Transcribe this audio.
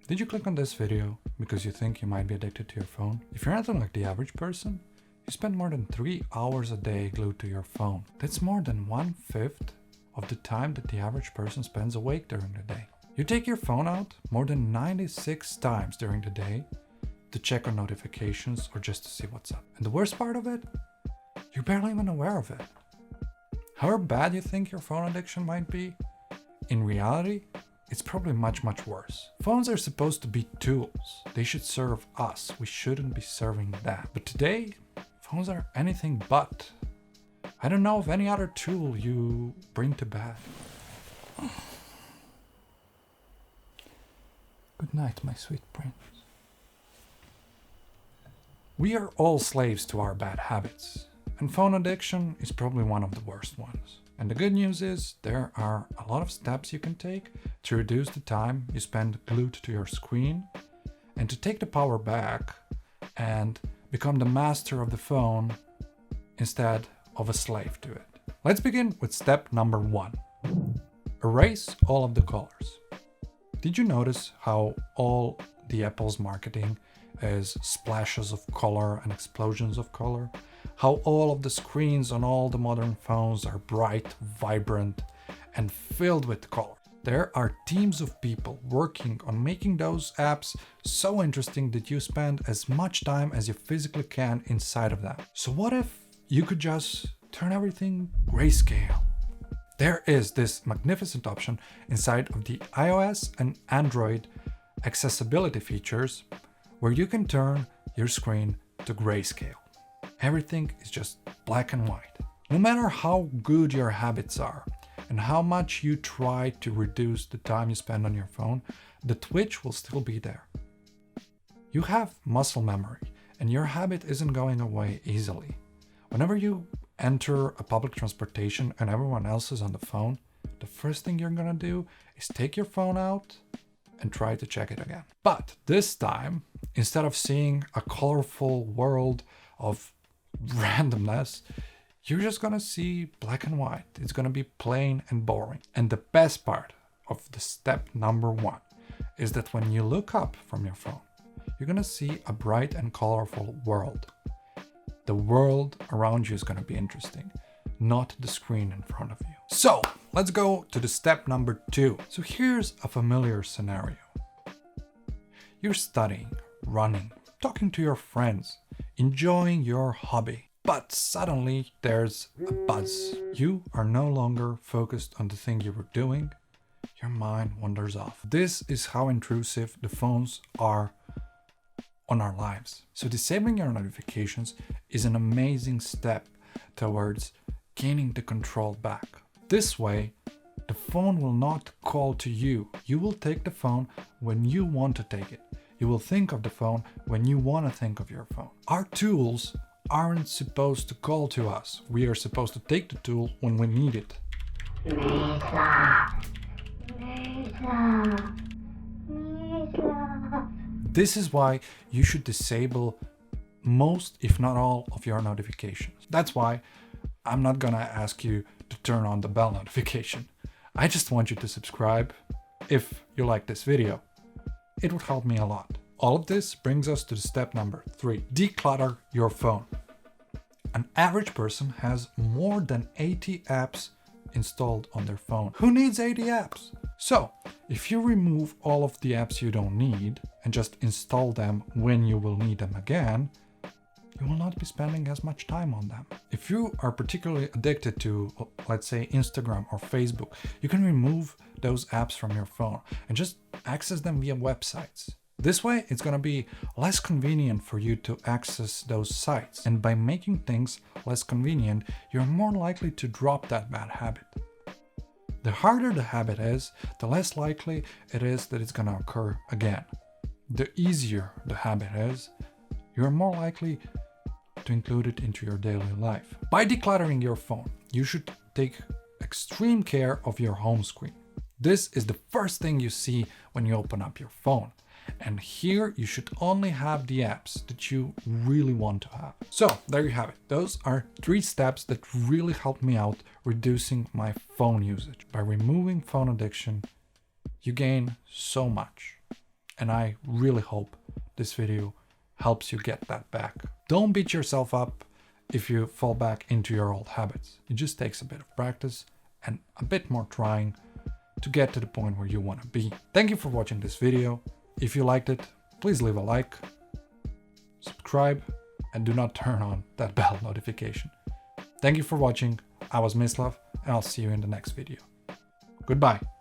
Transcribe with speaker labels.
Speaker 1: Did you click on this video because you think you might be addicted to your phone? If you're anything like the average person, you spend more than 3 hours a day glued to your phone. That's more than 1/5 of the time that the average person spends awake during the day. You take your phone out more than 96 times during the day to check on notifications or just to see what's up. And the worst part of it, you're barely even aware of it. However bad you think your phone addiction might be, in reality, it's probably much worse. Phones are supposed to be tools. They should serve us. We shouldn't be serving them. But today, phones are anything but. I don't know of any other tool you bring to bed. Good night, my sweet prince. We are all slaves to our bad habits, and phone addiction is probably one of the worst ones. And the good news is there are a lot of steps you can take to reduce the time you spend glued to your screen and to take the power back and become the master of the phone instead of a slave to it. Let's begin with step number 1. Erase all of the colors. Did you notice how all the Apple's marketing is splashes of color and explosions of color? How all of the screens on all the modern phones are bright, vibrant, and filled with color. There are teams of people working on making those apps so interesting that you spend as much time as you physically can inside of them. So what if you could just turn everything grayscale? There is this magnificent option inside of the iOS and Android accessibility features where you can turn your screen to grayscale. Everything is just black and white. No matter how good your habits are and how much you try to reduce the time you spend on your phone, the twitch will still be there. You have muscle memory and your habit isn't going away easily. Whenever you enter a public transportation and everyone else is on the phone, the first thing you're gonna do is take your phone out and try to check it again. But this time, instead of seeing a colorful world of randomness, you're just gonna see black and white. It's gonna be plain and boring. And the best part of the step number 1 is that when you look up from your phone, you're gonna see a bright and colorful world. The world around you is gonna be interesting, not the screen in front of you. So let's go to the step number 2. So here's a familiar scenario. You're studying, running, talking to your friends, enjoying your hobby. But suddenly there's a buzz. You are no longer focused on the thing you were doing. Your mind wanders off. This is how intrusive the phones are on our lives. So disabling your notifications is an amazing step towards gaining the control back. This way, the phone will not call to you. You will take the phone when you want to take it. You will think of the phone when you want to think of your phone. Our tools aren't supposed to call to us. We are supposed to take the tool when we need it.
Speaker 2: Mislav.
Speaker 1: This is why you should disable most, if not all, of your notifications. That's why I'm not gonna ask you to turn on the bell notification. I just want you to subscribe if you like this video. It would help me a lot. All of this brings us to step number 3. Declutter your phone. An average person has more than 80 apps installed on their phone. Who needs 80 apps? So, if you remove all of the apps you don't need and just install them when you will need them again, you will not be spending as much time on them. If you are particularly addicted to, let's say, Instagram or Facebook, you can remove those apps from your phone and just access them via websites. This way, it's gonna be less convenient for you to access those sites. And by making things less convenient, you're more likely to drop that bad habit. The harder the habit is, the less likely it is that it's gonna occur again. The easier the habit is, you're more likely to include it into your daily life. By decluttering your phone, you should take extreme care of your home screen. This is the first thing you see when you open up your phone. And here you should only have the apps that you really want to have. So there you have it. Those are 3 steps that really helped me out reducing my phone usage. By removing phone addiction, you gain so much. And I really hope this video helps you get that back. Don't beat yourself up if you fall back into your old habits. It just takes a bit of practice and a bit more trying to get to the point where you want to be. Thank you for watching this video. If you liked it, please leave a like, subscribe, and do not turn on that bell notification. Thank you for watching. I was Mislav, and I'll see you in the next video. Goodbye.